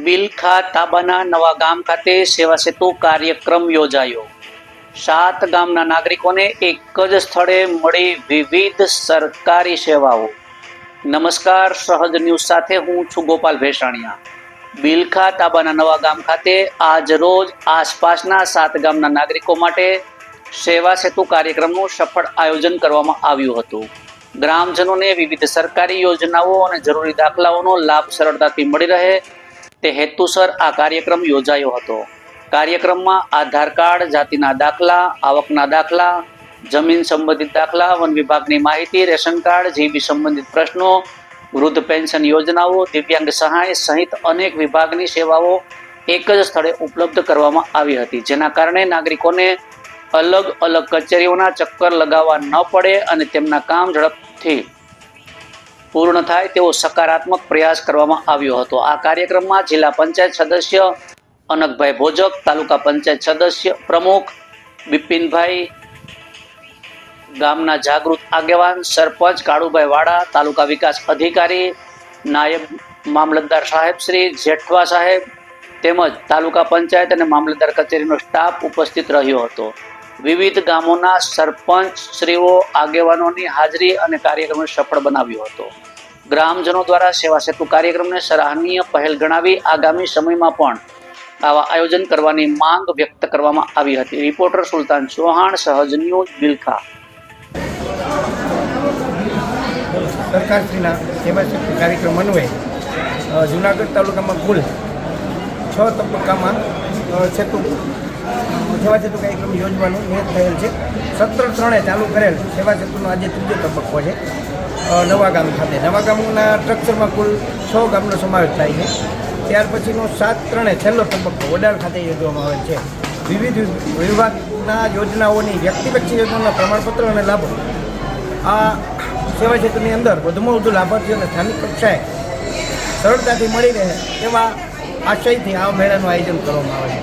બિલખા તાબાના નવા ગામ ખાતે સેવા સેતુ કાર્યક્રમ યોજાયો। 7 ગામના નાગરિકોને એક જ સ્થળે મળી વિવિધ સરકારી સેવાઓ। નમસ્કાર, સહજ ન્યૂઝ સાથે હું છું ગોપાલ ભેસાણિયા। બિલખા તાબાના નવા ગામ ખાતે આજ રોજ આસપાસના 7 ગામના નાગરિકો માટે સેવા સેતુ કાર્યક્રમનું સફળ આયોજન કરવામાં આવ્યું હતું। ગ્રામજનોને વિવિધ સરકારી યોજનાઓ અને જરૂરી દાખલાઓનો લાભ સરળતાથી મળી રહે તે હેતુસર આ કાર્યક્રમ યોજાયો હતો। કાર્યક્રમમાં આધાર કાર્ડ, જાતિના દાખલા, આવકના દાખલા, જમીન સંબંધિત દાખલા, વન વિભાગની માહિતી, રેશન કાર્ડ, જીબી સંબંધિત પ્રશ્નો, વૃદ્ધ પેન્શન યોજનાઓ, દિવ્યાંગ સહાય સહિત અનેક વિભાગની સેવાઓ એક જ સ્થળે ઉપલબ્ધ કરવામાં આવી હતી, જેના કારણે નાગરિકોને અલગ અલગ કચેરીઓના ચક્કર લગાવવા ન પડે અને તેમના કામ ઝડપથી પૂર્ણ થાય તેવો સકારાત્મક પ્રયાસ કરવામાં આવ્યો હતો। આ કાર્યક્રમમાં જિલ્લા પંચાયત સદસ્ય અનકભાઈ ભોજક, તાલુકા પંચાયત સદસ્ય પ્રમુખ બિપિનભાઈ, ગામના જાગૃત આગેવાન સરપંચ કાળુભાઈ વાડા, તાલુકા વિકાસ અધિકારી, નાયબ મામલતદાર સાહેબ શ્રી જેઠવા સાહેબ તેમજ તાલુકા પંચાયત અને મામલતદાર કચેરીનો સ્ટાફ ઉપસ્થિત રહ્યો હતો। વિવિધ ગામોના સરપંચ શ્રીઓ આગેવાનોની હાજરી અને કાર્યક્રમને સફળ બનાવ્યો હતો। ગ્રામજનો દ્વારા સેવા સેતુ કાર્યક્રમને સરાહનીય પહેલ ગણાવી આગામી સમયમાં પણ આવા આયોજન કરવાની માંગ વ્યક્ત કરવામાં આવી હતી। રિપોર્ટર સુલતાન ચૌહાણ, સહજ ન્યૂઝ, બિલખા। સરકારશ્રીના સેવા સેતુ કાર્યક્રમ અન્વયે જૂનાગઢ તાલુકામાં કુલ 6 તબક્કામાં સેવા સેતુ કાર્યક્રમ યોજવાનું નિયત થયેલ છે। સત્ર 3 ચાલુ કરેલ સેવા સેતુનો આજે 3જો તબક્કો છે। નવા ગામ ખાતે નવા ગામના સ્ટ્રક્ચરમાં કુલ 6 ગામનો સમાવેશ થાય છે। ત્યાર પછીનો 7-3 છેલ્લો તબક્કો વડાલ ખાતે યોજવામાં આવેલ છે। વિવિધ વિભાગના યોજનાઓની વ્યક્તિલક્ષી યોજનાના પ્રમાણપત્ર અને લાભો આ સેવા સેતુની અંદર વધુમાં વધુ લાભાર્થીઓને સ્થાનિક કક્ષાએ સરળતાથી મળી રહે તેવા આશયથી આ મેળાનું આયોજન કરવામાં આવે છે।